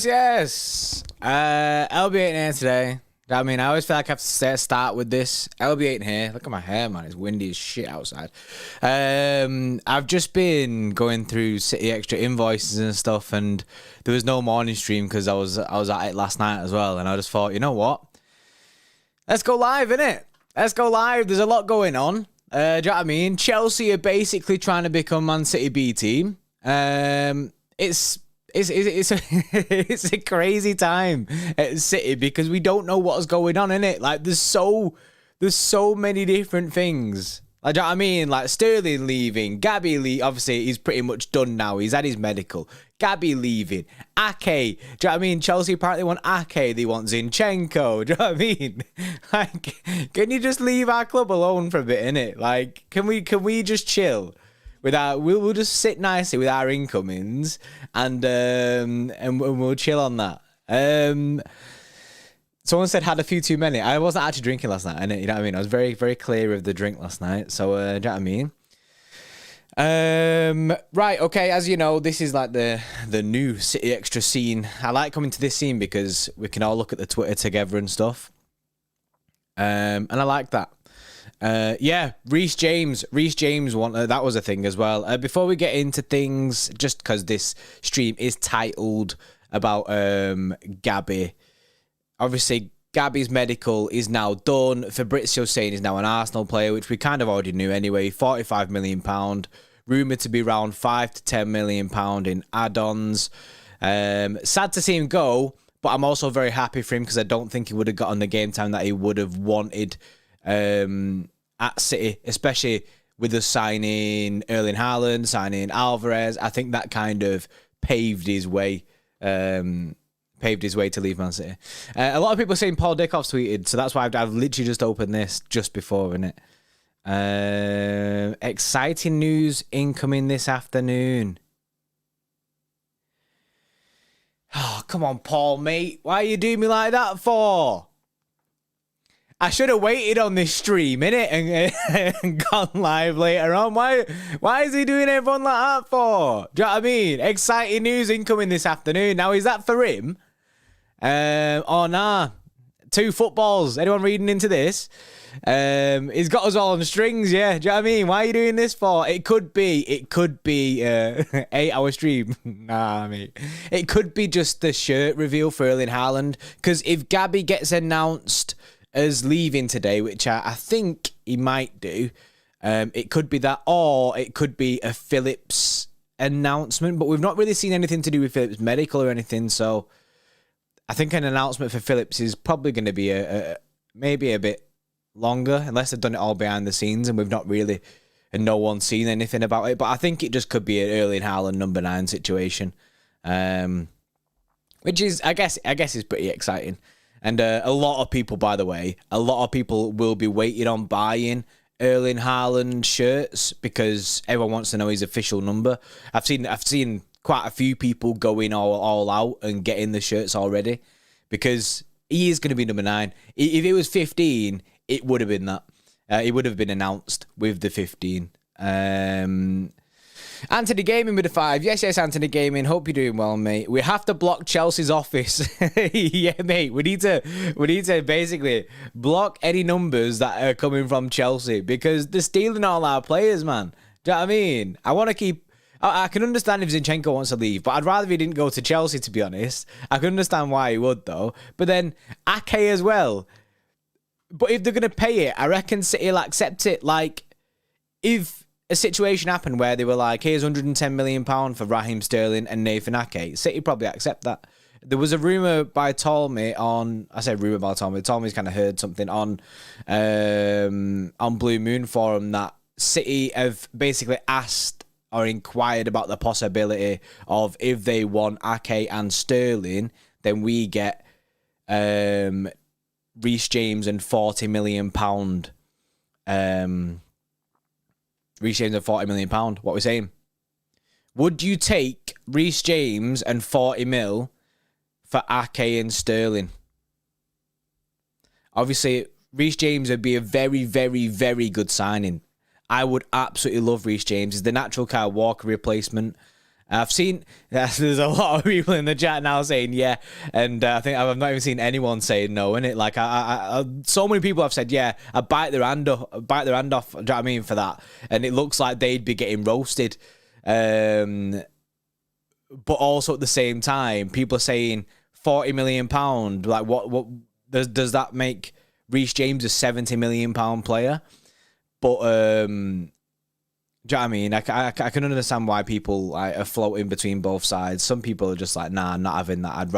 Yes. LB8 in here today. I mean, I always feel like I have to start with this. LB8 in here. Look at my hair, man. It's windy as shit outside. I've just been going through City Extra invoices and stuff, and there was no morning stream because I was at it last night as well, and I just thought, you know what? Let's go live, innit? Let's go live. There's a lot going on. Do you know what I mean? Chelsea are basically trying to become Man City B team. It's a crazy time at City because we don't know what's going on in it. Like there's so many different things. Like, do you know what I mean? Like Sterling leaving, Gabby obviously he's pretty much done now. He's had his medical. Gabby leaving, Ake. Do you know what I mean? Chelsea apparently want Ake. They want Zinchenko. Do you know what I mean? Like, can you just leave our club alone for a bit, innit? Like, can we just chill? We'll just sit nicely with our incomings and we'll chill on that. Someone said had a few too many. I wasn't actually drinking last night, innit? You know what I mean? I was very, very clear of the drink last night. So, do you know what I mean? Right, okay, as you know, this is like the new City Extra scene. I like coming to this scene because we can all look at the Twitter together and stuff. And I like that. Yeah, Reece James that was a thing as well. Before we get into things, just because this stream is titled about Gabby, obviously Gabby's medical is now done. Fabrizio saying he's now an Arsenal player, which we kind of already knew anyway. £45 million, rumoured to be around £5 to £10 million in add-ons. Sad to see him go, but I'm also very happy for him because I don't think he would have gotten the game time that he would have wanted at City, especially with us signing Erling Haaland, signing Alvarez. I think that kind of paved his way to leave Man City. A lot of people are saying Paul Dickoff's tweeted, so that's why I've literally just opened this just before, innit? Exciting news incoming this afternoon. Oh, come on, Paul, mate. Why are you doing me like that for? I should have waited on this stream, innit, and gone live later on. Why is he doing everyone like that for? Do you know what I mean? Exciting news incoming this afternoon. Now, is that for him? Or nah? 2 footballs. Anyone reading into this? He's got us all on strings, yeah. Do you know what I mean? Why are you doing this for? It could be 8-hour stream. Nah, mate. It could be just the shirt reveal for Erling Haaland. Because if Gabby gets announced as leaving today, which I think he might do, it could be that, or it could be a Phillips announcement. But we've not really seen anything to do with Phillips' medical or anything, so I think an announcement for Phillips is probably going to be maybe a bit longer, unless they've done it all behind the scenes and we've not really, and no one's seen anything about it. But I think it just could be an Erling Haaland number 9 situation, which is, I guess is pretty exciting. And a lot of people, by the way, will be waiting on buying Erling Haaland shirts because everyone wants to know his official number. I've seen quite a few people going all out and getting the shirts already because he is going to be number 9. If it was 15, it would have been that. It would have been announced with the 15. Anthony Gaming with a 5. Yes, Anthony Gaming. Hope you're doing well, mate. We have to block Chelsea's office. Yeah, mate. We need to basically block any numbers that are coming from Chelsea because they're stealing all our players, man. Do you know what I mean? I can understand if Zinchenko wants to leave, but I'd rather he didn't go to Chelsea, to be honest. I can understand why he would, though. But then Ake as well. But if they're going to pay it, I reckon City will accept it. Like, if a situation happened where they were like, here's £110 million for Raheem Sterling and Nathan Ake, City probably accept that. There was a rumour by Tolmy on... I say rumour by Tolmy. Tolmy's kind of heard something on Blue Moon Forum that City have basically asked or inquired about the possibility of if they want Ake and Sterling, then we get Reece James and £40 million. Reece James and £40 million. What we're saying? Would you take Reece James and 40 mil for Ake and Sterling? Obviously, Reece James would be a very, very, very good signing. I would absolutely love Reece James. He's the natural Kyle Walker replacement. I've seen there's a lot of people in the chat now saying yeah, and I think I've not even seen anyone saying no. In it, like so many people have said yeah. I bite their hand off. Do you know what I mean for that? And it looks like they'd be getting roasted. But also at the same time, people are saying £40 million. Like what does that make Reece James a £70 million player? But do you know what I mean? I can understand why people are floating between both sides. Some people are just like, nah, I'm not having that. I'd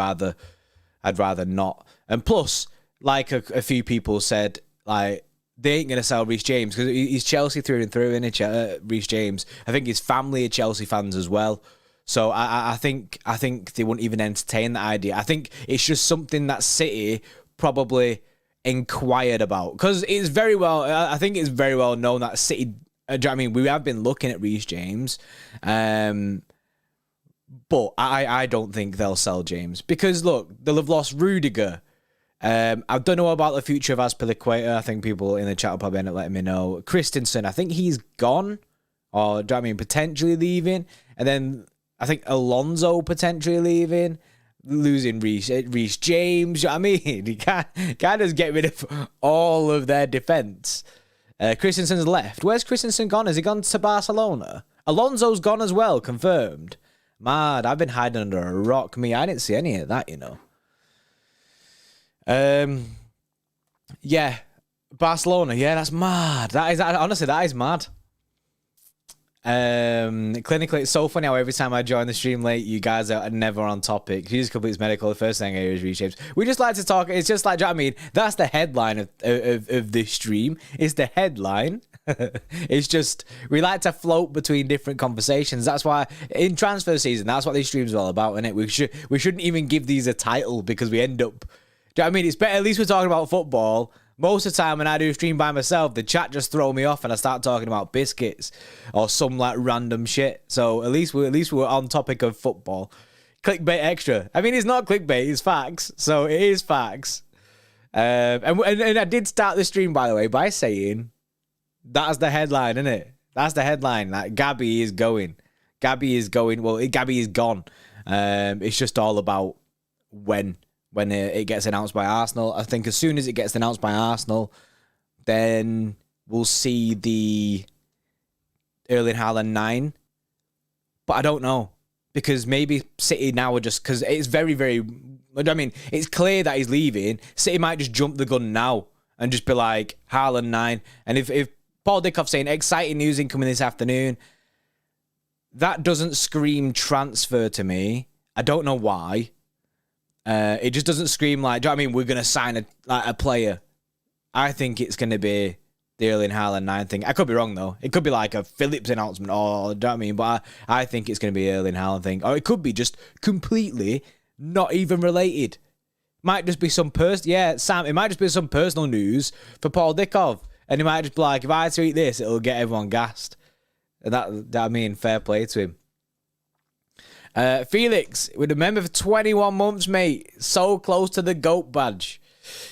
rather not. And plus, like a few people said, like they ain't gonna sell Reece James because he's Chelsea through and through, isn't Reece James? I think his family are Chelsea fans as well. So I think they wouldn't even entertain that idea. I think it's just something that City probably inquired about because it's very well. I think it's very well known that City. Do you know what I mean? We have been looking at Reece James, but I don't think they'll sell James because look, they'll have lost Rudiger. I don't know about the future of Azpilicueta. I think people in the chat will probably end up letting me know. Christensen, I think he's gone, or do you know what I mean potentially leaving, and then I think Alonso potentially leaving. Losing Reece James, you know what I mean? You can't just get rid of all of their defence. Christensen's left. Where's Christensen gone? Has he gone to Barcelona? Alonso's gone as well, confirmed. Mad, I've been hiding under a rock. I didn't see any of that, you know. Yeah, Barcelona. Yeah, that's mad. Honestly, that is mad. Clinically, it's so funny how every time I join the stream late, you guys are never on topic. Jesus completes medical. The first thing I hear is Reece James. We just like to talk. It's just like, do you know what I mean? That's the headline of this stream. It's the headline. It's just we like to float between different conversations. That's why in transfer season, that's what these streams are all about, isn't it? We shouldn't even give these a title because we end up. Do you know what I mean? It's better. At least we're talking about football. Most of the time when I do a stream by myself, the chat just throw me off and I start talking about biscuits or some like random shit. So at least we're on topic of football. Clickbait extra. I mean, it's not clickbait, it's facts. So it is facts. And I did start the stream, by the way, by saying that's the headline, isn't it? That's the headline. Like Gabby is going. Gabby is going. Well, Gabby is gone. It's just all about when when it gets announced by Arsenal. I think as soon as it gets announced by Arsenal, then we'll see the Erling Haaland 9. But I don't know. Because maybe City now are just... Because it's very, very... I mean, it's clear that he's leaving. City might just jump the gun now and just be like, Haaland 9. And if Paul Dickoff's saying, exciting news incoming this afternoon, that doesn't scream transfer to me. I don't know why. It just doesn't scream like, do you know what I mean? We're going to sign a player. I think it's going to be the Erling Haaland 9 thing. I could be wrong, though. It could be like a Phillips announcement, or, do you know what I mean? But I think it's going to be Erling Haaland thing. Or it could be just completely not even related. Might just be some Sam, it might just be some personal news for Paul Dickoff. And he might just be like, if I tweet this, it'll get everyone gassed. And that I mean, fair play to him. Felix, we'd remember for 21 months, mate. So close to the GOAT badge.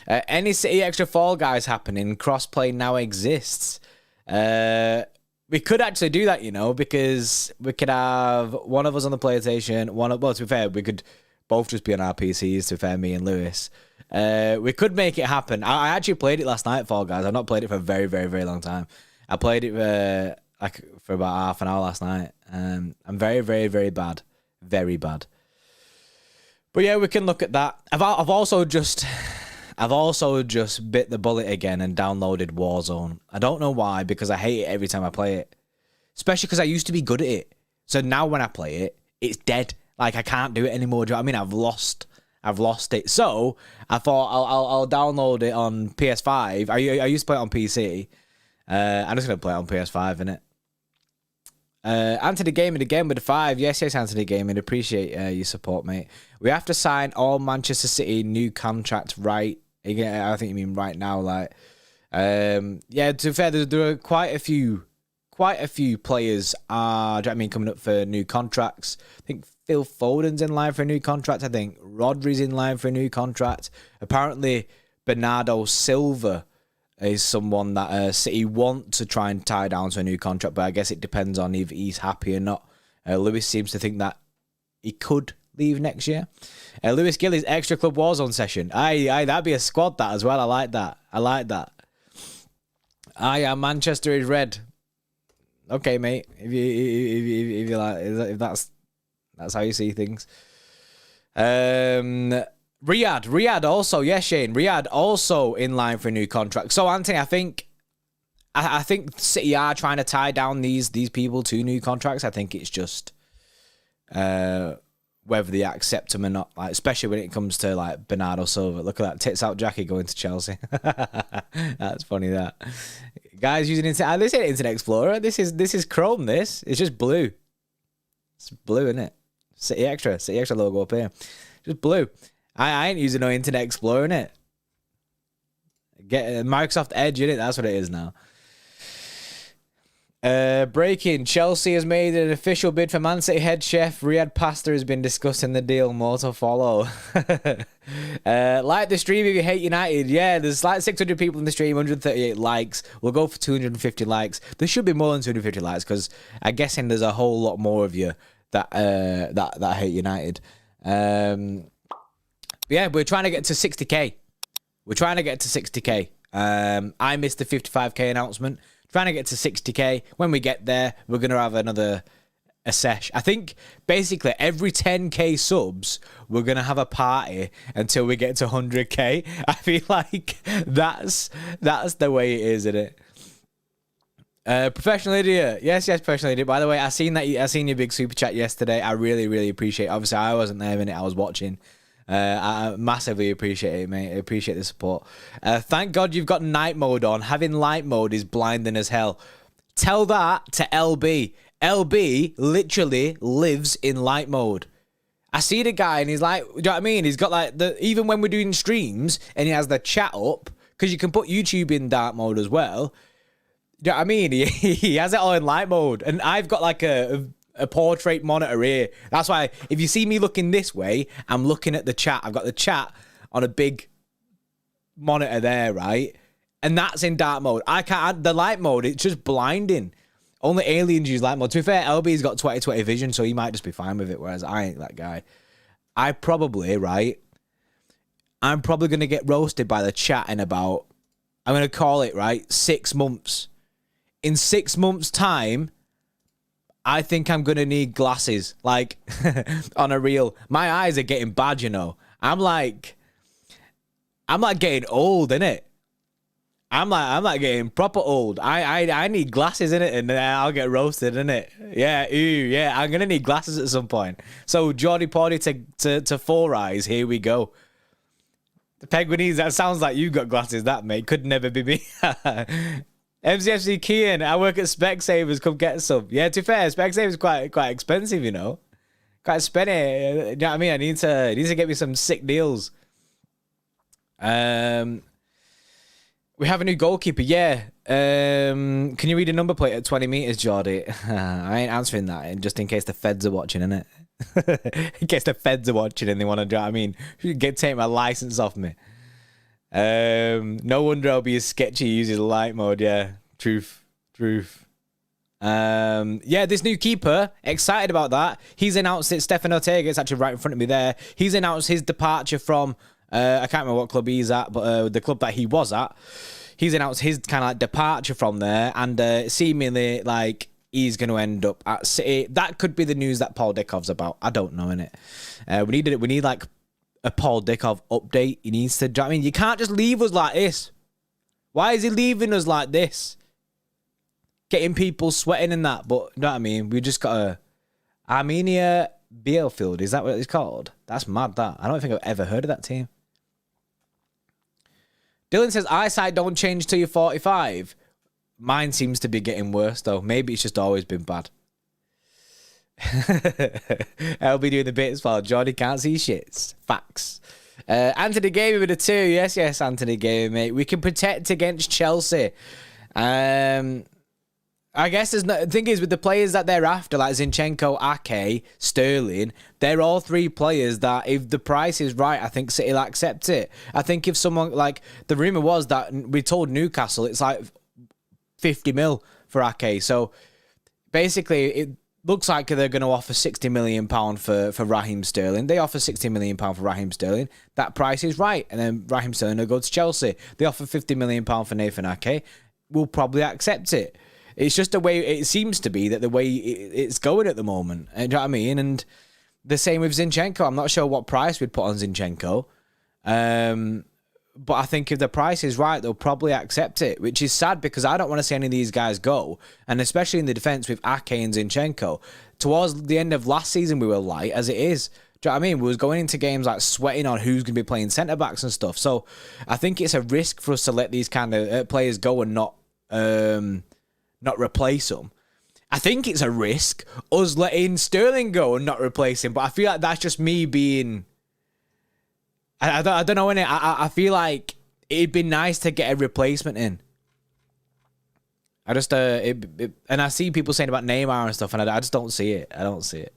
Any City Extra Fall Guys happening? Crossplay now exists. We could actually do that, you know, because we could have one of us on the PlayStation, well, to be fair, we could both just be on our PCs, to be fair, me and Lewis. We could make it happen. I actually played it last night, Fall Guys. I've not played it for a very, very, very long time. I played it for about half an hour last night. I'm very, very, very bad. Very bad. But yeah, we can look at that. I've also just bit the bullet again and downloaded Warzone. I don't know why, because I hate it every time I play it. Especially because I used to be good at it. So now when I play it, it's dead. Like, I can't do it anymore. Do you know what I mean? I've lost it. So I thought I'll download it on PS5. I used to play it on PC. I'm just gonna play it on PS5, innit? Anthony Gaming again with the 5. Yes, Anthony Gaming. Appreciate your support, mate. We have to sign all Manchester City new contract right. I think you mean right now. Like, yeah. To be fair, there are quite a few players. Do you know what I mean, coming up for new contracts. I think Phil Foden's in line for a new contract. I think Rodri's in line for a new contract. Apparently, Bernardo Silva is someone that City want to try and tie down to a new contract, but I guess it depends on if he's happy or not. Lewis seems to think that he could leave next year. Lewis Gillies, extra club Warzone session. Aye, that'd be a squad, that as well. I like that. Aye, Manchester is red. Okay, mate. If you like, if that's how you see things. Riyadh also, yes, Shane. Riyadh also in line for a new contract. So Anthony, I think City are trying to tie down these people to new contracts. I think it's just whether they accept them or not. Like, especially when it comes to like Bernardo Silva. Look at that tits out Jackie going to Chelsea. That's funny. That guys using internet. This ain't Internet Explorer. This is Chrome. This it's just blue. It's blue, isn't it? City Extra logo up here. Just blue. I ain't using no Internet Explorer, innit? Get Microsoft Edge, innit? That's what it is now. Breaking. Chelsea has made an official bid for Man City head chef. Riyad Pasta has been discussing the deal. More to follow. Like the stream if you hate United. Yeah, there's like 600 people in the stream, 138 likes. We'll go for 250 likes. There should be more than 250 likes because I'm guessing there's a whole lot more of you that hate United. Yeah, we're trying to get to 60k. I missed the 55k announcement. Trying to get to 60k. When we get there, we're going to have a sesh. I think basically every 10k subs, we're going to have a party until we get to 100k. I feel like that's the way it is, isn't it? Professional idiot. Yes, professional idiot. By the way, I seen your big super chat yesterday. I really, really appreciate it. Obviously, I wasn't there when I was watching. I massively appreciate it, mate. I appreciate the support. Thank God you've got night mode on. Having light mode is blinding as hell. Tell that to LB. LB literally lives in light mode. I see the guy and he's like, do you know what I mean? He's got like even when we're doing streams and he has the chat up, because you can put YouTube in dark mode as well. Do you know what I mean? He has it all in light mode. And I've got like a portrait monitor here. That's why if you see me looking this way, I'm looking at the chat. I've got the chat on a big monitor there, right? And that's in dark mode. I can't, the light mode, it's just blinding. Only aliens use light mode. To be fair, LB's got 20/20 vision, so he might just be fine with it, whereas I ain't that guy. I probably, right, I'm probably going to get roasted by the chat in about, I'm going to call it, right, 6 months. In 6 months' time, I think I'm going to need glasses, like, on a reel. My eyes are getting bad, you know. I'm like getting old, innit? I'm like getting proper old. I need glasses, innit? And then I'll get roasted, innit? Yeah, yeah. I'm gonna need glasses at some point. So Geordie Porty to 4 eyes. Here we go. The Penguinese. That sounds like you got glasses. That mate could never be me. MCFC Kian. I work at Specsavers. Come get some. Yeah, to be fair, Specsavers quite expensive, you know. Quite spenny. You know what I mean? I need to get me some sick deals. We have a new goalkeeper, yeah. Can you read a number plate at 20 meters, Geordie? I ain't answering that, just in case the feds are watching, innit? In case the feds are watching and they want to, do you know what I mean? Take my license off me. No wonder I'll be as sketchy using light mode, yeah. Truth. Yeah, this new keeper, excited about that. He's announced it. Stefan Ortega, it's actually right in front of me there. He's announced his departure from... I can't remember what club he's at, but the club that he was at, he's announced his kind of like departure from there, and seemingly like he's going to end up at City. That could be the news that Paul Dickov's about. I don't know, innit? We need like a Paul Dickov update. He needs to. I mean, you can't just leave us like this. Why is he leaving us like this? Getting people sweating and that, but you know what I mean? We just got a Armenia Bielefeld. Is that what it's called? That's mad. That I don't think I've ever heard of that team. Dylan says, eyesight don't change till you're 45. Mine seems to be getting worse, though. Maybe it's just always been bad. I'll be doing the bits while Johnny can't see shits. Facts. Anthony Gaming with a 2. Yes, Anthony Gaming, mate. We can protect against Chelsea. I guess the thing is with the players that they're after, like Zinchenko, Ake, Sterling, they're all 3 players that if the price is right, I think City will accept it. I think if someone, like, the rumour was that we told Newcastle it's like 50 mil for Ake. So basically it looks like they're going to offer £60 million for Raheem Sterling. They offer £60 million for Raheem Sterling. That price is right. And then Raheem Sterling will go to Chelsea. They offer £50 million for Nathan Ake. We'll probably accept it. It's just the way it seems to be, that the way it's going at the moment. You know what I mean? And the same with Zinchenko. I'm not sure what price we'd put on Zinchenko. But I think if the price is right, they'll probably accept it, which is sad because I don't want to see any of these guys go. And especially in the defence with Ake and Zinchenko. Towards the end of last season, we were light as it is. Do you know what I mean? We was going into games like sweating on who's going to be playing centre-backs and stuff. So I think it's a risk for us to let these kind of players go and not replace them. I think it's a risk us letting Sterling go and not replace him, but I feel like that's just me being... I don't know, innit? I feel like it'd be nice to get a replacement in. I just... and I see people saying about Neymar and stuff, and I just don't see it. I don't see it.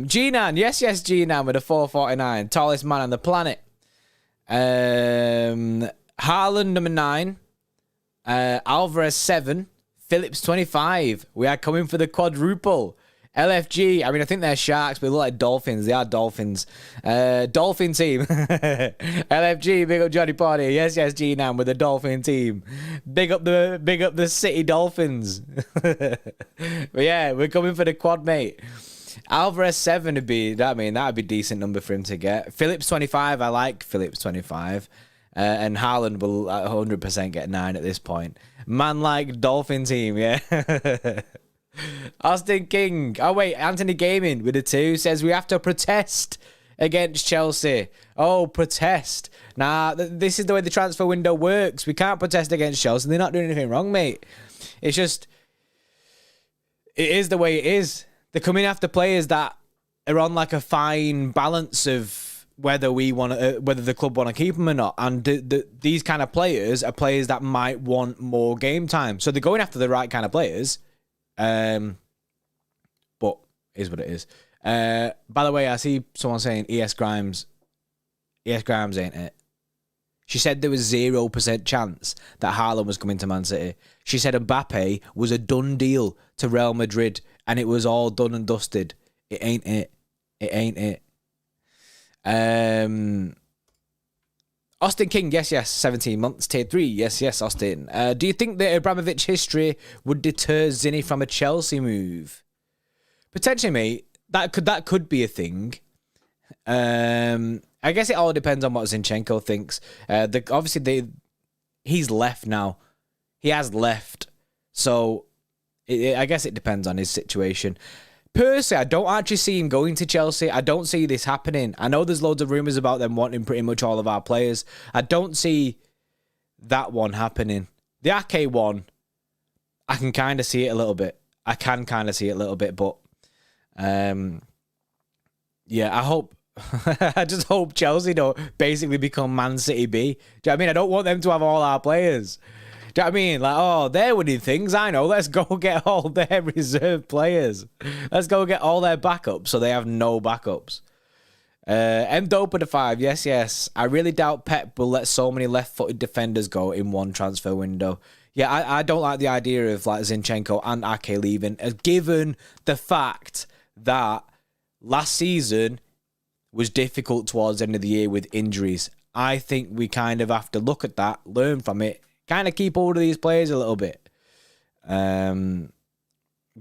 G-Nan. Yes, G-Nan with a 449. Tallest man on the planet. Haaland, number 9. Alvarez 7, Phillips 25. We are coming for the quadruple. LFG, I mean, I think they're sharks, but they look like dolphins. They are dolphins. Dolphin team. LFG, big up Johnny Party. Yes, G-Nam with the dolphin team. Big up the City Dolphins. But yeah, we're coming for the quad, mate. Alvarez 7 would be, that would be a decent number for him to get. Phillips 25, I like Phillips 25. And Haaland will 100% get 9 at this point. Man like Dolphin team, yeah. Austin King. Oh, wait. Anthony Gaming with a 2 says we have to protest against Chelsea. Oh, protest. Nah, this is the way the transfer window works. We can't protest against Chelsea. They're not doing anything wrong, mate. It's just... It is the way it is. They're coming after players that are on like a fine balance of... whether the club want to keep them or not. And these kind of players are players that might want more game time. So they're going after the right kind of players. But is what it is. By the way, I see someone saying ES Grimes ain't it. She said there was 0% chance that Haaland was coming to Man City. She said Mbappe was a done deal to Real Madrid and it was all done and dusted. It ain't it. It ain't it. Austin King, yes, 17 months, tier 3, yes, Austin. Do you think that Abramovich history would deter Zinni from a Chelsea move? Potentially, mate. That could be a thing. I guess it all depends on what Zinchenko thinks. He's left now. He has left. So, I guess it depends on his situation. Personally, I don't actually see him going to Chelsea. I don't see this happening. I know there's loads of rumours about them wanting pretty much all of our players. I don't see that one happening. The Ake one, I can kind of see it a little bit. But yeah, I just hope Chelsea don't basically become Man City B. Do you know what I mean? I don't want them to have all our players. Do you know what I mean? Like, oh, they're winning things. I know. Let's go get all their reserve players. Let's go get all their backups so they have no backups. M Dope at 5. Yes. I really doubt Pep will let so many left-footed defenders go in one transfer window. Yeah, I don't like the idea of like Zinchenko and Ake leaving, given the fact that last season was difficult towards the end of the year with injuries. I think we kind of have to look at that, learn from it, kind of keep hold of these players a little bit. Yeah,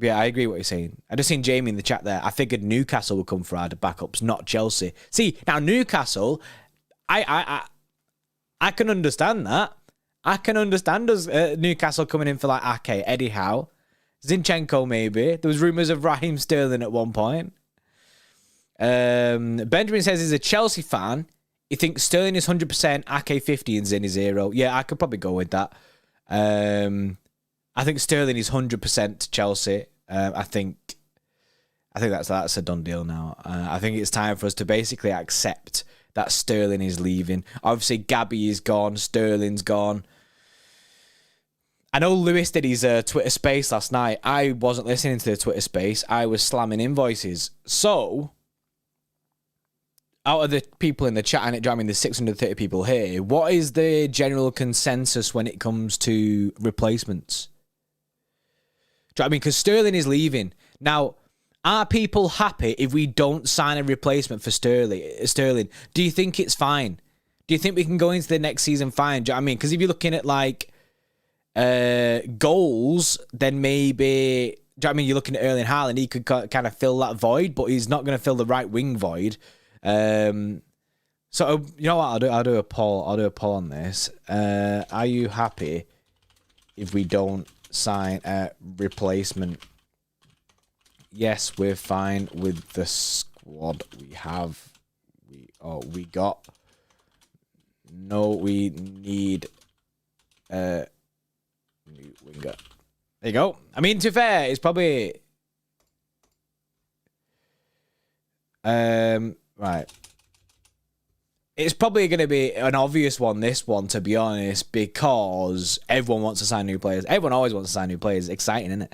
I agree with what you're saying. I just seen Jamie in the chat there. I figured Newcastle would come for our backups, not Chelsea. See, now Newcastle, I can understand that. I can understand us Newcastle coming in for like Ake, Eddie Howe, Zinchenko maybe. There was rumours of Raheem Sterling at one point. Benjamin says he's a Chelsea fan. He thinks Sterling is 100%, Ake 50 and Zin is 0. Yeah, I could probably go with that. I think Sterling is 100% Chelsea. I think that's a done deal now. I think it's time for us to basically accept that Sterling is leaving. Obviously, Gabby is gone. Sterling's gone. I know Lewis did his Twitter space last night. I wasn't listening to the Twitter space. I was slamming invoices. So, out of the people in the chat, and I mean, there's 630 people here, what is the general consensus when it comes to replacements? Do you know what I mean? Because Sterling is leaving. Now, are people happy if we don't sign a replacement for Sterling? Do you think it's fine? Do you think we can go into the next season fine? Do you know what I mean? Because if you're looking at like goals, then maybe, do you know what I mean? You're looking at Erling Haaland, he could kind of fill that void, but he's not going to fill the right wing void. So you know what? I'll do a poll. I'll do a poll on this. Are you happy if we don't sign a replacement? Yes, we're fine with the squad we have. We got. No, we need a new winger. There you go. I mean, to be fair, it's probably right. It's probably going to be an obvious one, this one, to be honest, because everyone wants to sign new players. Everyone always wants to sign new players. It's exciting, isn't it?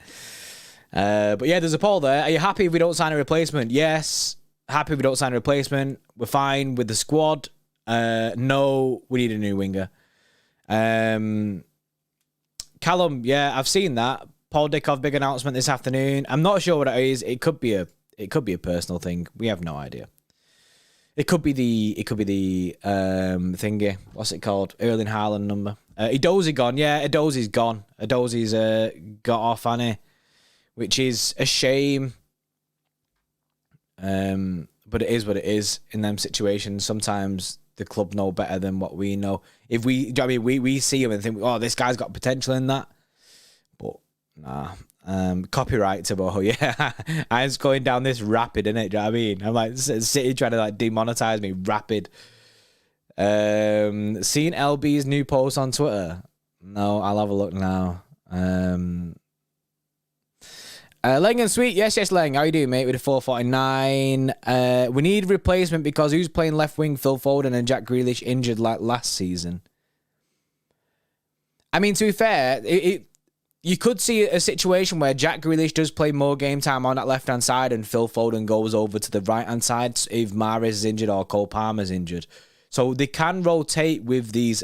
But yeah, there's a poll there. Are you happy if we don't sign a replacement? Yes. Happy if we don't sign a replacement. We're fine with the squad. No, we need a new winger. Callum, yeah, I've seen that. Paul Dickov, big announcement this afternoon. I'm not sure what it is. It could be a personal thing. We have no idea. It could be the thingy. What's it called? Erling Haaland number. Edozie gone. Yeah, Edozie's gone. Edozie's got off, hasn't he? Which is a shame. But it is what it is in them situations. Sometimes the club know better than what we know. If we, I mean, we see him and think, oh, this guy's got potential in that. But nah. Copyright to yeah. I'm just going down this rapid, innit? Do you know what I mean? I'm like City trying to like demonetize me rapid. Seen LB's new post on Twitter? No, I'll have a look now. Leng and Sweet, yes, Leng. How you doing, mate? With a 449. We need replacement because who's playing left wing? Phil Foden and Jack Grealish injured like last season. I mean, to be fair, you could see a situation where Jack Grealish does play more game time on that left-hand side and Phil Foden goes over to the right-hand side if Mahrez is injured or Cole Palmer's injured. So they can rotate with these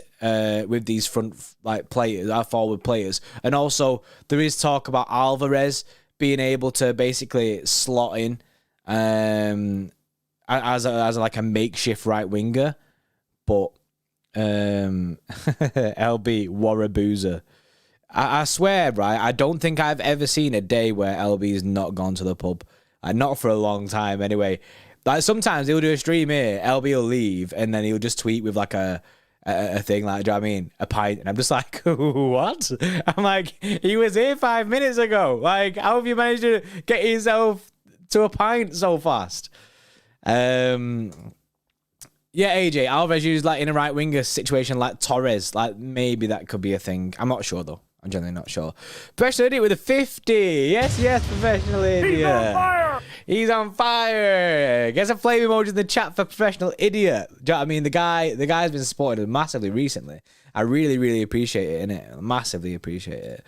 front like players, our forward players. And also there is talk about Alvarez being able to basically slot in as like a makeshift right winger, but LB Warabooza. I swear, right? I don't think I've ever seen a day where LB's not gone to the pub. Not for a long time, anyway. Like sometimes he'll do a stream here, LB will leave, and then he'll just tweet with like a thing like, do you know what I mean? A pint, and I'm just like, what? I'm like, he was here 5 minutes ago. Like, how have you managed to get yourself to a pint so fast? Yeah, AJ Alvarez used like in a right winger situation like Torres. Like maybe that could be a thing. I'm not sure though. I'm generally not sure. Professional idiot with a 50. Yes, professional idiot. He's on fire. He's on fire. Get some flame emoji in the chat for professional idiot. Do you know what I mean? The guy's been supported massively recently. I really, really appreciate it, innit? Massively appreciate it.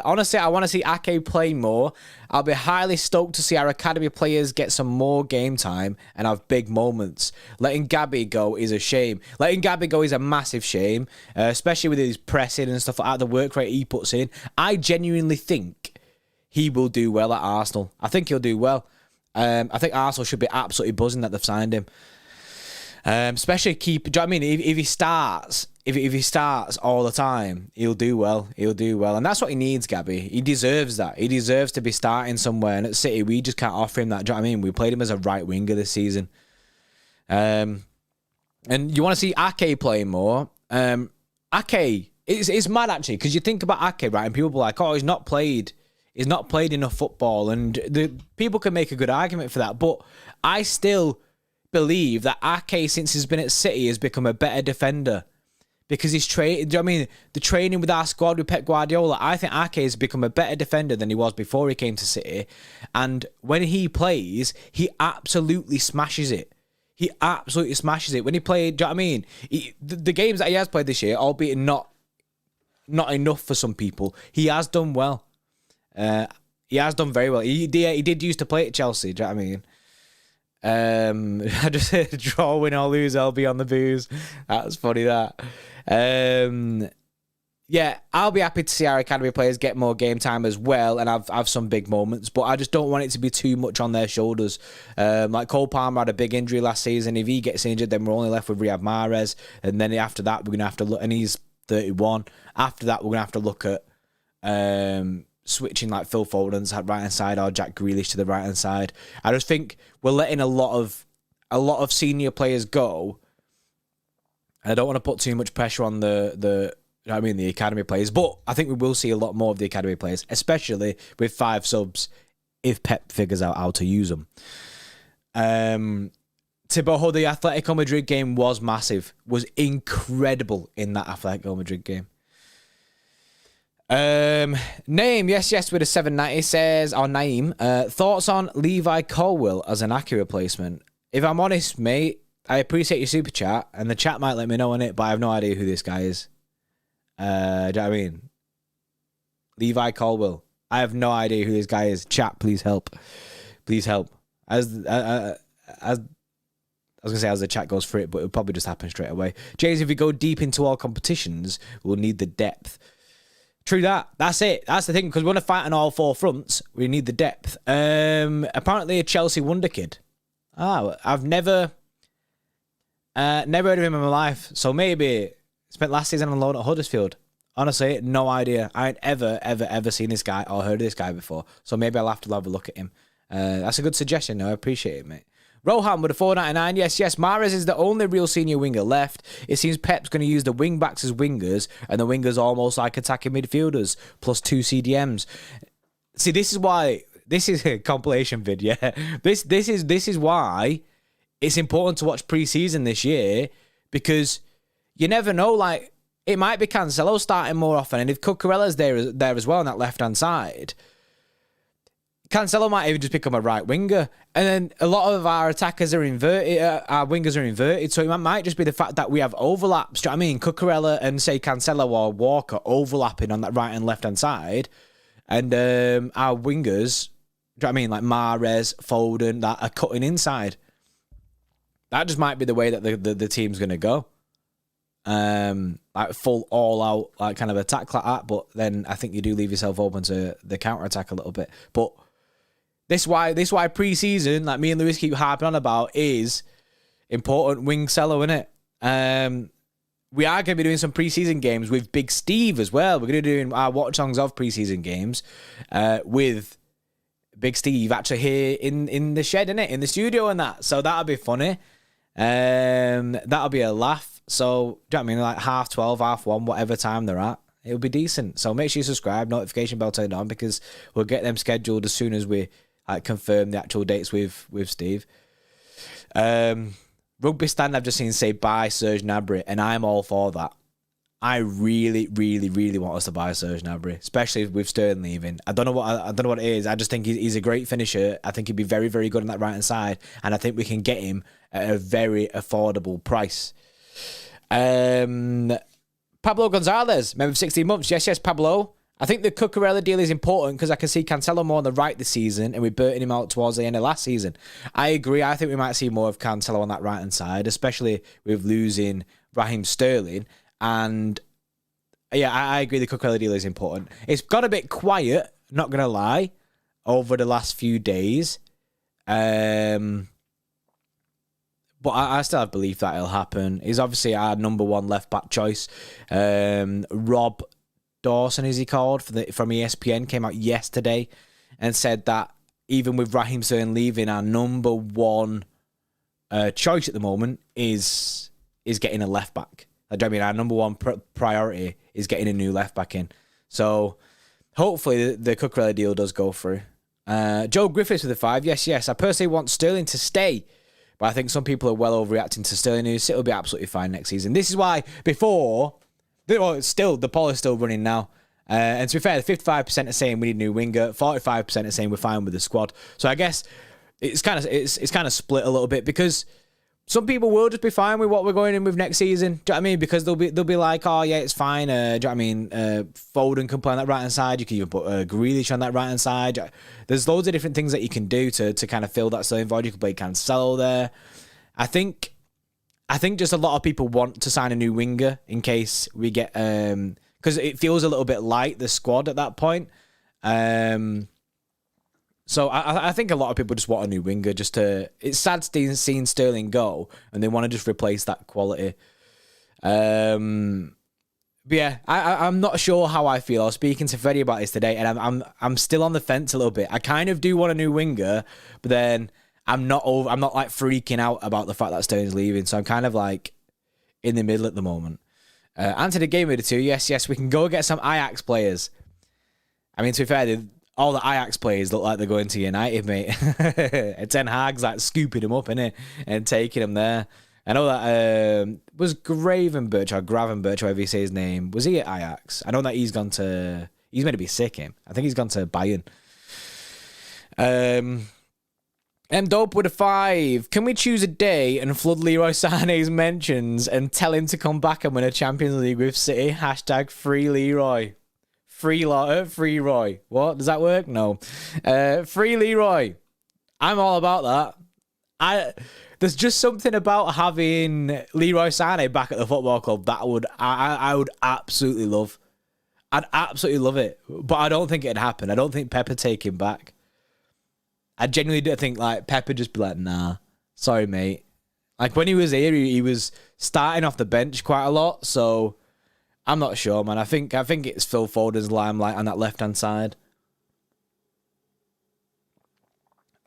Honestly, I want to see Ake play more. I'll be highly stoked to see our academy players get some more game time and have big moments. Letting Gabby go is a shame. Letting Gabby go is a massive shame, especially with his pressing and stuff like that, the work rate he puts in. I genuinely think he will do well at Arsenal. I think he'll do well. I think Arsenal should be absolutely buzzing that they've signed him. Especially keep. Do you know what I mean? If he starts, if he starts all the time, he'll do well. He'll do well, and that's what he needs, Gabby. He deserves that. He deserves to be starting somewhere. And at City, we just can't offer him that. Do you know what I mean? We played him as a right winger this season. And you want to see Ake playing more. Ake, it's mad actually because you think about Ake, right? And people be like, "Oh, he's not played enough football," and the people can make a good argument for that. But I still believe that Ake, since he's been at City, has become a better defender because he's trained. Do you know what I mean? The training with our squad with Pep Guardiola, I think Ake has become a better defender than he was before he came to City. And when he plays, he absolutely smashes it. He absolutely smashes it. When he played, do you know what I mean? The games that he has played this year, albeit not enough for some people, he has done well. He has done very well. He did used to play at Chelsea. Do you know what I mean? I just said draw, win or lose, LB on the booze. That's funny, that. Yeah, I'll be happy to see our academy players get more game time as well and have some big moments, but I just don't want it to be too much on their shoulders. Like Cole Palmer had a big injury last season. If he gets injured, then we're only left with Riyad Mahrez, and then after that, we're going to have to look, and he's 31. After that, we're going to have to look at switching like Phil Foden's right hand side or Jack Grealish to the right hand side. I just think we're letting a lot of senior players go. I don't want to put too much pressure on the the academy players, but I think we will see a lot more of the academy players, especially with 5 subs if Pep figures out how to use them. Thibaut, the Atletico Madrid game was massive, was incredible in that Atletico Madrid game. Name, yes, with a 790 says, or Naeem, thoughts on Levi Colwill as an Ake replacement? If I'm honest, mate, I appreciate your super chat, and the chat might let me know on it, but I have no idea who this guy is. Do you know what I mean? Levi Colwill. I have no idea who this guy is. Chat, please help. Please help. I was going to say as the chat goes through it, but it'll probably just happen straight away. James, if we go deep into all competitions, we'll need the depth. True that. That's it. That's the thing, because we want to fight on all 4 fronts. We need the depth. Apparently a Chelsea wonder kid. I've never heard of him in my life. So maybe spent last season on loan at Huddersfield. Honestly, no idea. I ain't ever seen this guy or heard of this guy before. So maybe I'll have to have a look at him. That's a good suggestion. No, I appreciate it, mate. Rohan with a 499. Yes. Mahrez is the only real senior winger left. It seems Pep's going to use the wing backs as wingers, and the wingers almost like attacking midfielders plus 2 CDMs. See, this is why this is a compilation vid. Yeah, this is why it's important to watch pre-season this year, because you never know. Like, it might be Cancelo starting more often, and if Cucurella's there as well on that left hand side, Cancelo might even just become a right winger. And then a lot of our attackers are inverted, our wingers are inverted, so it might just be the fact that we have overlaps. Do you know what I mean? Cucurella and, say, Cancelo or Walker overlapping on that right and left-hand side. And our wingers, do you know what I mean? Like Mahrez, Foden, that are cutting inside. That just might be the way that the team's going to go. Like full all-out like kind of attack like that, but then I think you do leave yourself open to the counter-attack a little bit. But This why pre-season, like me and Lewis keep harping on about, is important wing seller, isn't it? We are going to be doing some pre-season games with Big Steve as well. We're going to be doing our watch songs of pre-season games with Big Steve actually here in the shed, innit? In the studio and that. So that'll be funny. That'll be a laugh. So, do you know what I mean? Like 12:30, 1:30, whatever time they're at. It'll be decent. So make sure you subscribe, notification bell turned on, because we'll get them scheduled as soon as we confirm the actual dates with Steve. Rugby Stand, I've just seen say buy Serge Gnabry, and I'm all for that. I really, really, really want us to buy Serge Gnabry, especially with Sterling leaving. I don't know what it is. I just think he's a great finisher. I think he'd be very, very good on that right hand side, and I think we can get him at a very affordable price. Pablo Gonzalez, member of 16 months. Yes, Pablo. I think the Cucurella deal is important because I can see Cancelo more on the right this season, and we're burning him out towards the end of last season. I agree. I think we might see more of Cancelo on that right-hand side, especially with losing Raheem Sterling. And yeah, I agree the Cucurella deal is important. It's got a bit quiet, not going to lie, over the last few days. But I still have belief that it'll happen. He's obviously our number one left-back choice. Rob Dawson, is he called, from ESPN, came out yesterday and said that even with Raheem Sterling leaving, our number one choice at the moment is getting a left back. I mean, our number one priority is getting a new left back in. So hopefully the Cucurella deal does go through. Joe Griffiths with a 5. Yes. I personally want Sterling to stay, but I think some people are well overreacting to Sterling, who City will be absolutely fine next season. This is why before. Well, the poll is still running now. And to be fair, 55% are saying we need a new winger. 45% are saying we're fine with the squad. So I guess it's kind of split a little bit, because some people will just be fine with what we're going in with next season. Do you know what I mean? Because they'll be like, oh yeah, it's fine. Do you know what I mean? Foden can play on that right hand side. You can even put Grealish on that right hand side. There's loads of different things that you can do to kind of fill that Sterling void. You can play Cancelo there. I think just a lot of people want to sign a new winger in case we get because it feels a little bit light, the squad at that point. So I think a lot of people just want a new winger. It's sad seeing Sterling go, and they want to just replace that quality. But yeah, I'm not sure how I feel. I was speaking to Freddie about this today, and I'm still on the fence a little bit. I kind of do want a new winger, but then I'm not like freaking out about the fact that Sterling's leaving. So I'm kind of like in the middle at the moment. Answer the game with the 2. Yes, we can go get some Ajax players. I mean, to be fair, all the Ajax players look like they're going to United, mate. Ten Hag's like scooping them up, innit, and taking them there. I know that was Gravenberch or Gravenberch, however you say his name. Was he at Ajax? I know that he's meant to be sick. I think he's gone to Bayern. Dope with a 5. Can we choose a day and flood Leroy Sané's mentions and tell him to come back and win a Champions League with City? # free Leroy. Free Roy. What? Does that work? No. Free Leroy. I'm all about that. There's just something about having Leroy Sané back at the football club that I would absolutely love. I'd absolutely love it. But I don't think it'd happen. I don't think Pep would take him back. I genuinely do think like Pep would just be like, nah, sorry, mate. Like when he was here, he was starting off the bench quite a lot, so I'm not sure, man. I think it's Phil Foden's limelight on that left-hand side.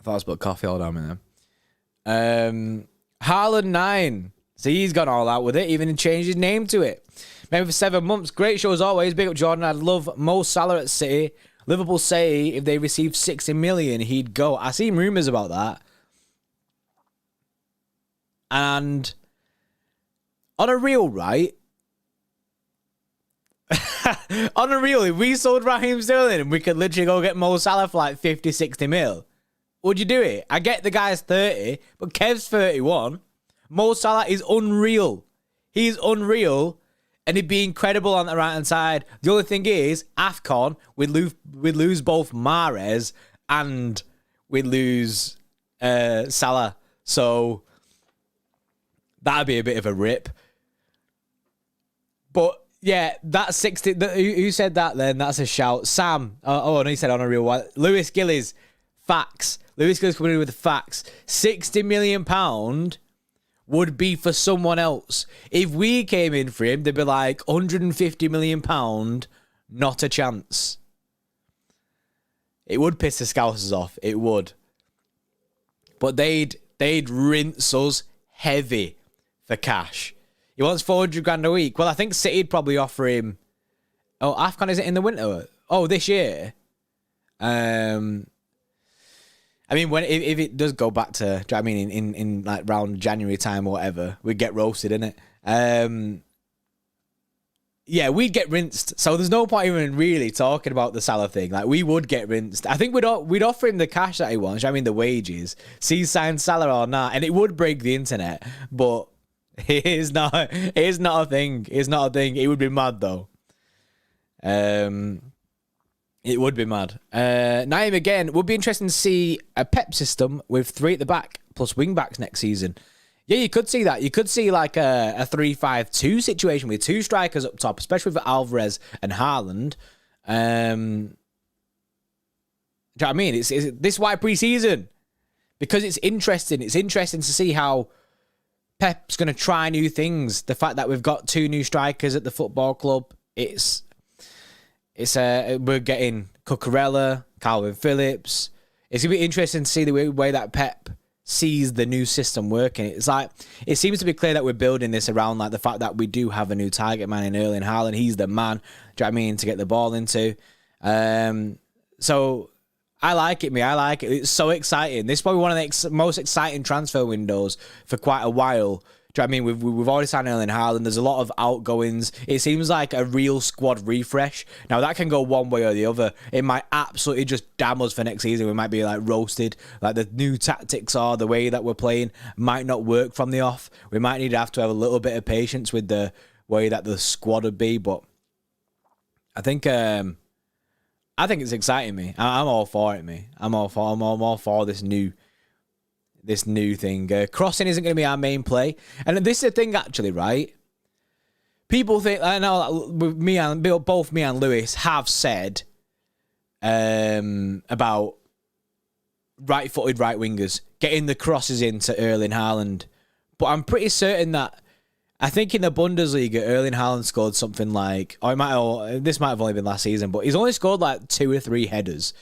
I thought I was put coffee all down with them. Haaland 9. So he's gone all out with it, even changed his name to it. Maybe for 7 months. Great show as always. Big up Jordan. I'd love Mo Salah at City. Liverpool say if they received 60 million, he'd go. I seen rumours about that. And on a real, right? On a real, if we sold Raheem Sterling and we could literally go get Mo Salah for like 50, 60 mil, would you do it? I get the guy's 30, but Kev's 31. Mo Salah is unreal. He's unreal. And he'd be incredible on the right-hand side. The only thing is, AFCON, we'd lose both Mahrez and we'd lose Salah. So that'd be a bit of a rip. But yeah, that's 60. Who said that then? That's a shout. Sam. Oh, no, he said on a real one. Lewis Gillies. Facts. Lewis goes coming in with the facts. £60 million would be for someone else. If we came in for him, they'd be like £150 million, not a chance. It would piss the Scousers off. It would. But they'd rinse us heavy for cash. He wants 400 grand a week. Well, I think City'd probably offer him. Oh, AFCON, is it in the winter? Oh, this year. I mean, if it does go back to, do you know what I mean, in like around January time or whatever, we'd get roasted, innit? Yeah, we'd get rinsed. So there's no point even really talking about the Salah thing. Like, we would get rinsed. I think we'd offer him the cash that he wants. I mean, the wages. See, sign Salah or not, and it would break the internet. But it is not a thing. It's not a thing. It would be mad though. It would be mad. Naeem again, would be interesting to see a Pep system with 3 at the back plus wing backs next season. Yeah, you could see that. You could see like a 3-5-2 situation with 2 strikers up top, especially with Alvarez and Haaland. Do you know what I mean? It's this is why pre-season. Because it's interesting. It's interesting to see how Pep's going to try new things. The fact that we've got 2 new strikers at the football club, we're getting Cucurella, Calvin Phillips. It's going to be interesting to see the way that Pep sees the new system working. It's like, it seems to be clear that we're building this around like the fact that we do have a new target man in Erling Haaland. He's the man, do you know what I mean, to get the ball into. So I like it, I like it. It's so exciting. This is probably one of the most exciting transfer windows for quite a while. Do you know what I mean? We've already signed Erling Haaland. There's a lot of outgoings. It seems like a real squad refresh. Now, that can go one way or the other. It might absolutely just damn us for next season. We might be like roasted. Like the new tactics are, the way that we're playing might not work from the off. We might need to have a little bit of patience with the way that the squad would be. But I think it's exciting, me. I'm all for it, me. I'm all for this new thing. Crossing isn't going to be our main play. And this is the thing, actually, right? People think, I know both me and Lewis have said about right-footed right wingers getting the crosses into Erling Haaland. But I'm pretty certain that, I think in the Bundesliga, Erling Haaland scored something like, this might have only been last season, but he's only scored like 2 or 3 headers.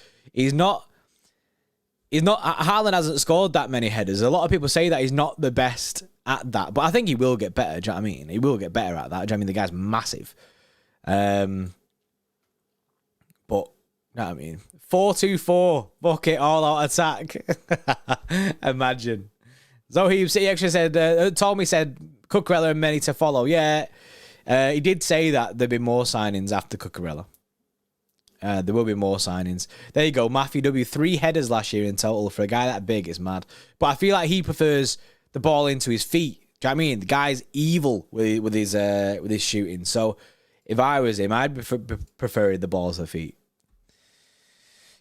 Haaland hasn't scored that many headers. A lot of people say that he's not the best at that, but I think he will get better. Do you know what I mean? He will get better at that. Do you know what I mean? The guy's massive. But, you know what I mean? 4-2-4, bucket, all-out attack. Imagine. Zohib City actually said, Tommy said, Cucurella and many to follow. Yeah, he did say that there'd be more signings after Cucurella. There will be more signings. There you go. Matthew W. 3 headers last year in total. For a guy that big, it's mad. But I feel like he prefers the ball into his feet. Do you know what I mean? The guy's evil with his shooting. So if I was him, I'd prefer the balls to the feet.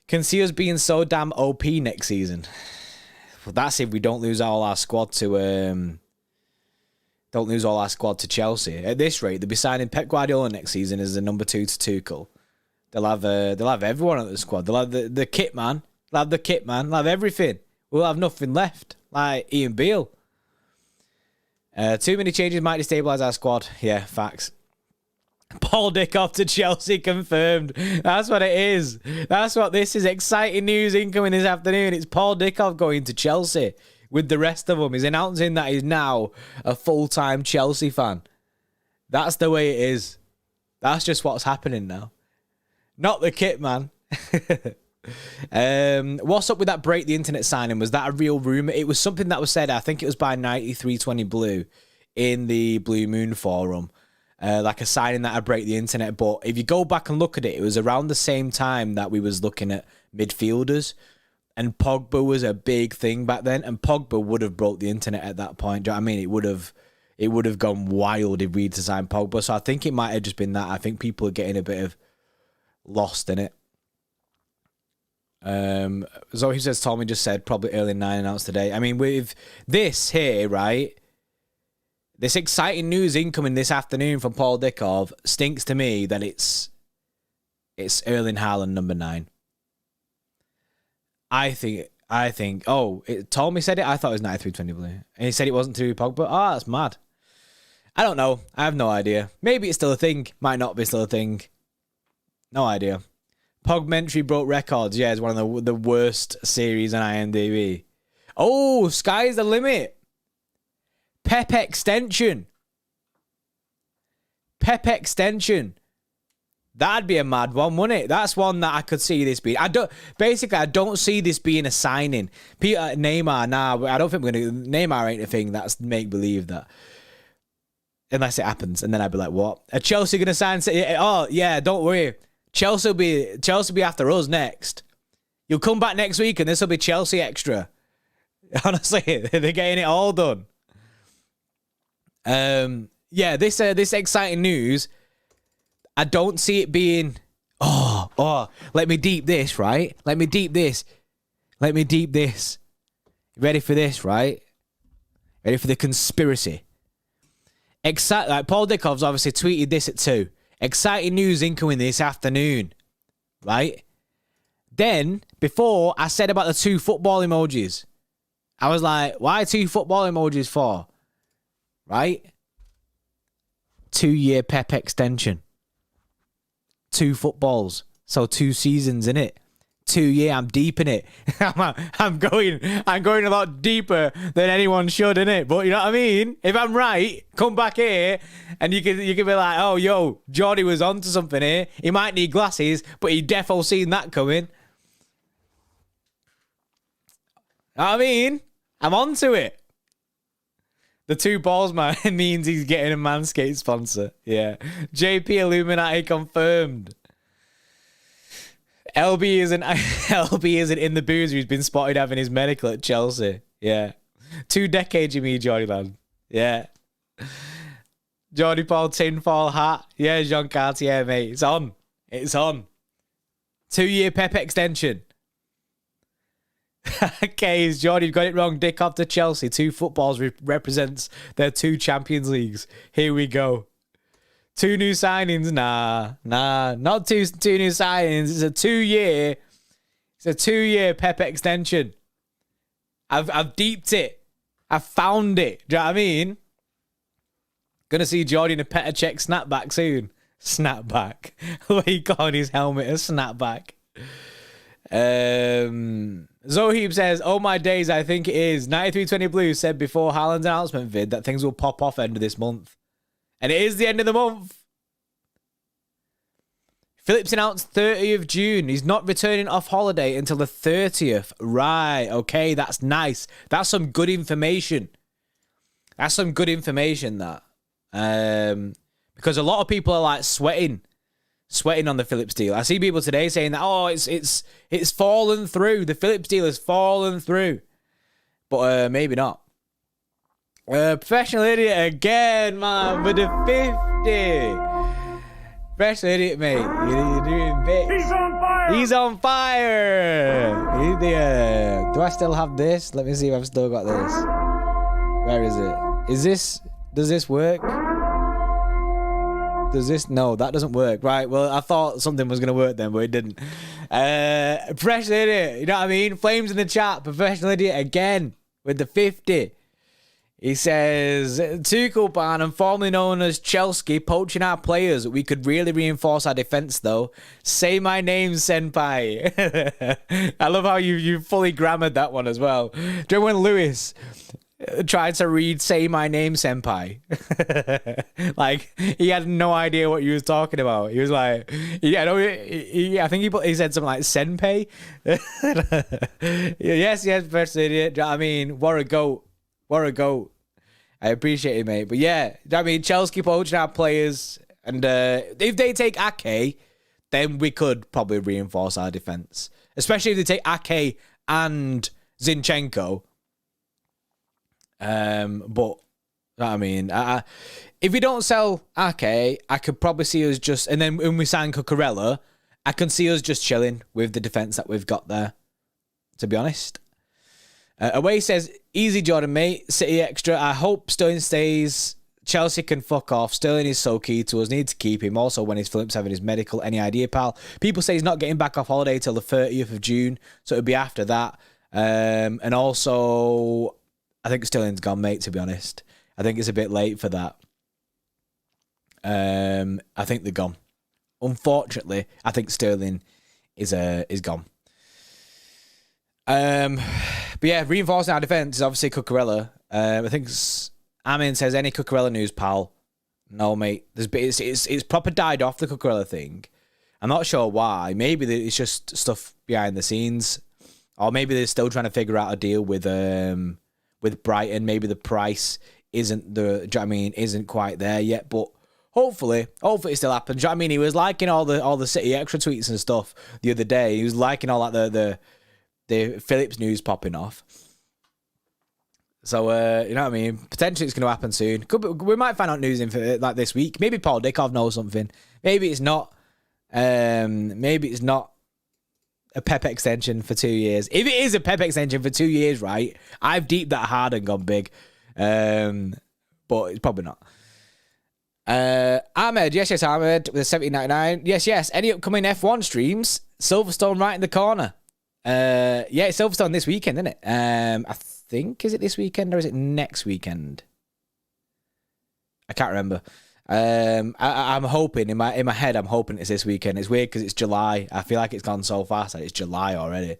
Can see us being so damn OP next season. Well, that's if we don't lose all our squad to Chelsea. At this rate, they'll be signing Pep Guardiola next season as the number 2 to Tuchel. They'll have everyone at the squad. They'll have the kit man. They'll have the kit man. They'll have everything. We'll have nothing left. Like Ian Beale. Too many changes might destabilise our squad. Yeah, facts. Paul Dickoff to Chelsea confirmed. That's what it is. That's what this is. Exciting news incoming this afternoon. It's Paul Dickoff going to Chelsea with the rest of them. He's announcing that he's now a full-time Chelsea fan. That's the way it is. That's just what's happening now. Not the kit, man. What's up with that break the internet signing? Was that a real rumour? It was something that was said, I think it was by 9320 Blue in the Blue Moon forum. Like a signing that would break the internet. But if you go back and look at it, it was around the same time that we was looking at midfielders. And Pogba was a big thing back then. And Pogba would have broke the internet at that point. Do you know what I mean? It would have gone wild if we'd signed Pogba. So I think it might have just been that. I think people are getting a bit of lost in it. Zoe says Tommy just said probably early 9 announced today. I mean, with this here, right? This exciting news incoming this afternoon from Paul Dickoff stinks to me that it's Erling Haaland number 9. I think. Oh, Tommy said it. I thought it was 9320 blue, and he said it wasn't through Pogba. Oh, that's mad. I don't know. I have no idea. Maybe it's still a thing. Might not be still a thing. No idea. Pogmentary broke records. Yeah, it's one of the worst series on IMDb. Oh, sky's the limit. Pep extension. Pep extension. That'd be a mad one, wouldn't it? That's one that I could see this being. I don't see this being a signing. Neymar, nah, I don't think we're gonna. Neymar ain't a thing. That's make believe that. Unless it happens, and then I'd be like, what? Are Chelsea gonna sign? Oh yeah, don't worry. Chelsea will be after us next. You'll come back next week, and this will be Chelsea extra. Honestly, they're getting it all done. Yeah, this exciting news. I don't see it being, let me deep this, right? Let me deep this. Ready for this, right? Ready for the conspiracy. Like Paul Dickov's obviously tweeted this at 2. Exciting news incoming this afternoon, right? Then, before, I said about the 2 football emojis. I was like, why 2 football emojis for? Right? 2-year Pep extension. 2 footballs. So 2 seasons, innit? 2 year, I'm deep in it. I'm going a lot deeper than anyone should, innit? But you know what I mean? If I'm right, come back here and you can be like, oh, yo, Jordy was onto something here. He might need glasses, but he defo seen that coming. You know what I mean? I'm onto it. The 2 balls, man, means he's getting a Manscaped sponsor. Yeah. JP Illuminati confirmed. LB isn't in the boozer. He's been spotted having his medical at Chelsea. Yeah. 2 decades, you mean, Jordy, man. Yeah. Jordy Paul tinfoil hat. Yeah, Jean Cartier, mate. It's on. 2-year Pep extension. Okay, Jordy, you've got it wrong. Dick off to Chelsea. 2 footballs represents their 2 Champions Leagues. Here we go. 2 new signings. Nah, not two new signings. It's a 2-year Pep extension. I've deeped it. I've found it. Do you know what I mean? Gonna see Jordy in a Petr Cech snapback soon. Snapback. What he calling his helmet a snapback. Zoheeb says, oh my days, I think it is. 9320 Blue said before Haaland's announcement vid that things will pop off end of this month. And it is the end of the month. Phillips announced 30th of June. He's not returning off holiday until the 30th. Right, okay, that's nice. That's some good information. That. Because a lot of people are like sweating on the Phillips deal. I see people today saying that, oh, it's fallen through. The Phillips deal has fallen through. But maybe not. Professional idiot again, man, with the 50. Professional idiot, mate. You're doing bits. He's on fire. Do I still have this? Let me see if I've still got this. Where is it? Does this work? No, that doesn't work. Right, well, I thought something was going to work then, but it didn't. Professional idiot, you know what I mean? Flames in the chat. Professional idiot again with the 50. He says, Tuchel ban and formerly known as Chelsea poaching our players. We could really reinforce our defence though. Say my name, senpai. I love how you fully grammared that one as well. Do you remember when Lewis tried to read say my name, senpai? Like, he had no idea what you was talking about. He was like, I think he said something like senpai. yes, first idiot. I mean, what a goat. I appreciate it, mate. But yeah, I mean, Chelsea poaching our players. And if they take Ake, then we could probably reinforce our defence. Especially if they take Ake and Zinchenko. But, I mean, if we don't sell Ake, I could probably see us just... And then when we sign Cucurella, I can see us just chilling with the defence that we've got there, to be honest. Away says, easy Jordan, mate. City extra. I hope Stone stays Chelsea can fuck off. Sterling is so key to us. Need to keep him. Also, when his Phillips having his medical. Any idea, pal? People say he's not getting back off holiday till the 30th of June. So it'll be after that. And also, I think Sterling's gone, mate, to be honest. I think it's a bit late for that. I think they're gone. Unfortunately, I think Sterling is gone. But yeah, reinforcing our defence is obviously Cucurella. I think Amin says, any Cucurella news, pal? No, mate. It's proper died off, the Cucurella thing. I'm not sure why. Maybe it's just stuff behind the scenes. Or maybe they're still trying to figure out a deal with Brighton. Maybe the price isn't isn't quite there yet. But hopefully it still happens. Do you know what I mean? He was liking all the City Extra tweets and stuff the other day. He was liking all like the Phillips news popping off. So, you know what I mean? Potentially it's going to happen soon. We might find out news in like this week. Maybe Paul Dickov knows something. Maybe it's not. Maybe it's not a Pep extension for 2 years. If it is a Pep extension for 2 years, right? I've deeped that hard and gone big. But it's probably not. Ahmed, yes, Ahmed with 17.99. Yes. Any upcoming F1 streams? Silverstone right in the corner. Yeah, it's Silverstone this weekend, isn't it? I think, is it this weekend or is it next weekend? I can't remember. I'm hoping in my head, I'm hoping it's this weekend. It's weird because it's July. I feel like it's gone so fast that it's July already.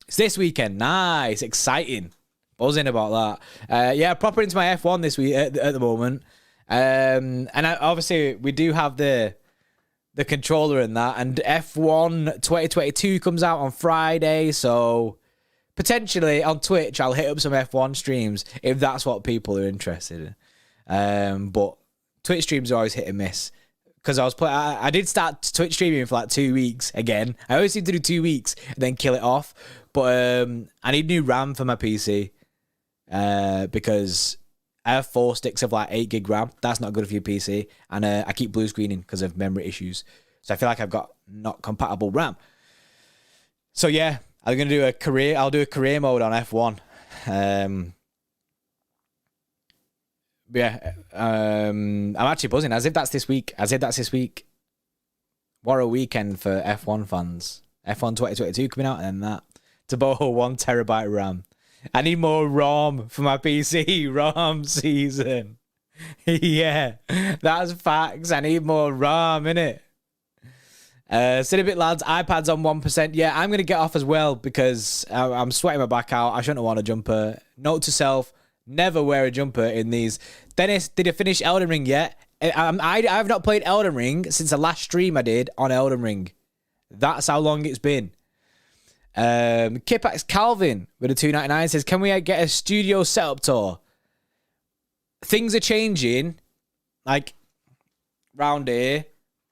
It's this weekend. Nice, exciting, buzzing about that. Yeah, proper into my F1 this week at the moment. And obviously we do have the controller in that, and F1 2022 comes out on Friday, so potentially on Twitch I'll hit up some F1 streams if that's what people are interested in. But Twitch streams are always hit and miss because I did start Twitch streaming for like 2 weeks again. I always seem to do 2 weeks and then kill it off, but I need new RAM for my PC because I have 4 sticks of like 8 gig RAM. That's not good for your PC. And I keep blue screening because of memory issues. So I feel like I've got not compatible RAM. So yeah, I'm going to do a career. I'll do a career mode on F1. Yeah. I'm actually buzzing. As if that's this week. What a weekend for F1 fans. F1 2022 coming out and then that. To borrow 1 terabyte RAM. I need more ROM for my PC. ROM season. Yeah, that's facts. I need more ROM, innit? Sit a bit, lads. iPad's on 1%. Yeah, I'm going to get off as well because I'm sweating my back out. I shouldn't have worn a jumper. Note to self, never wear a jumper in these. Dennis, did you finish Elden Ring yet? I've not played Elden Ring since the last stream I did on Elden Ring. That's how long it's been. Kipax Calvin with a 2.99 says, can we get a studio setup tour? Things are changing, like round here,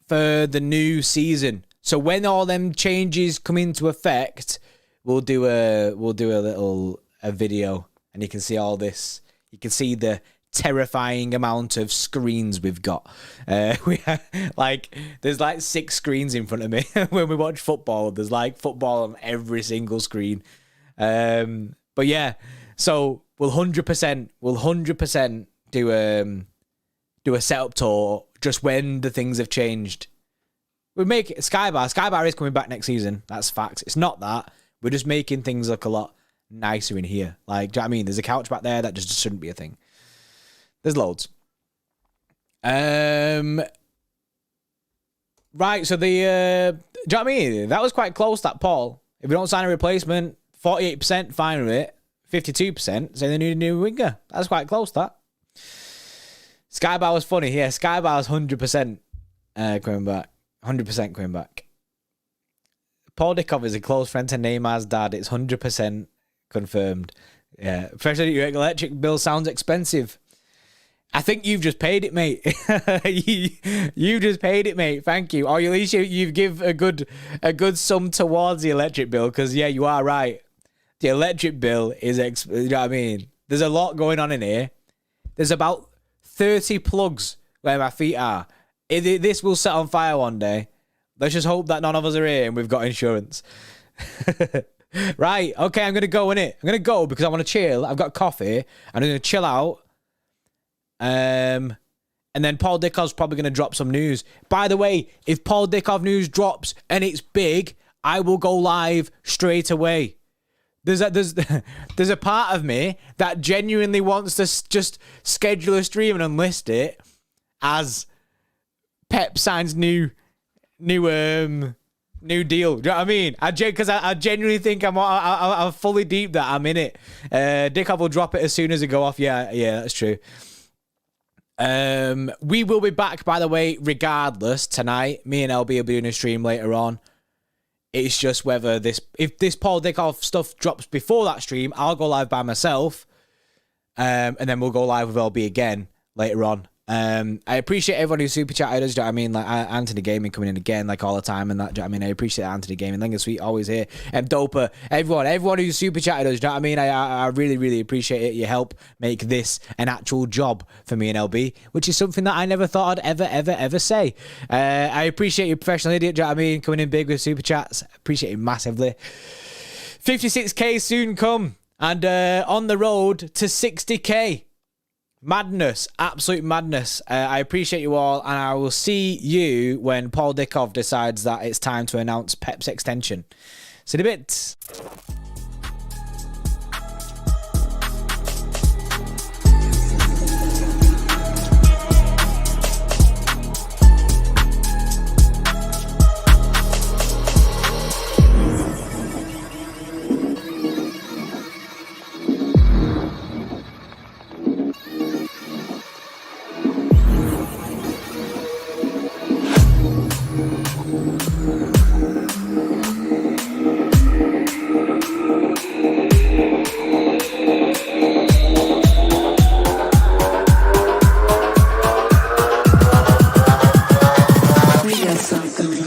for the new season. So when all them changes come into effect, we'll do a little video, and you can see all this. You can see the terrifying amount of screens we've got. There's like 6 screens in front of me. When we watch football, there's like football on every single screen. But yeah, so we'll 100% do a setup tour just when the things have changed. We make it Skybar is coming back next season. That's facts. It's not that. We're just making things look a lot nicer in here. Like, do you know what I mean? There's a couch back there that just shouldn't be a thing. There's loads. Right, so do you know what I mean? That was quite close, that Paul. If we don't sign a replacement, 48% fine with it. 52% saying they need a new winger. That's quite close, that. Skybar was funny. Yeah, Skybar was 100% coming back. 100% coming back. Paul Dickov is a close friend to Neymar's dad. It's 100% confirmed. Yeah, especially your electric bill sounds expensive. I think you've just paid it, mate. you just paid it, mate. Thank you. Or at least you give a good sum towards the electric bill, because yeah, you are right. The electric bill is you know what I mean? There's a lot going on in here. There's about 30 plugs where my feet are. This will set on fire one day. Let's just hope that none of us are here and we've got insurance. Right, okay, I'm going to go, innit? I'm going to go because I want to chill. I've got coffee. I'm going to chill out. And then Paul Dickov's probably going to drop some news. By the way, if Paul Dickov news drops and it's big, I will go live straight away. There's a part of me that genuinely wants to just schedule a stream and unlist it as Pep signs new deal. Do you know what I mean? Because I genuinely think I'm fully deep that I'm in it. Dickov will drop it as soon as it go off. Yeah, that's true. We will be back, by the way, regardless tonight. Me and LB will be doing a stream later on. It's just whether if this Paul Dickov stuff drops before that stream, I'll go live by myself. And then we'll go live with LB again later on. I appreciate everyone who super chatted us. Do you know what I mean? Like Anthony Gaming coming in again, like all the time, and that. Do you know what I mean? I appreciate Anthony Gaming. Lincoln Sweet always here. Doper, everyone who super chatted us. Do you know what I mean? I really, really appreciate it. You help make this an actual job for me and LB, which is something that I never thought I'd ever say. I appreciate you, professional idiot. Do you know what I mean? Coming in big with super chats. Appreciate it massively. 56k soon come, and on the road to 60k. Madness, absolute madness. I appreciate you all, and I will see you when Paul Dickov decides that it's time to announce Pep's extension. See you in a bit. We got something.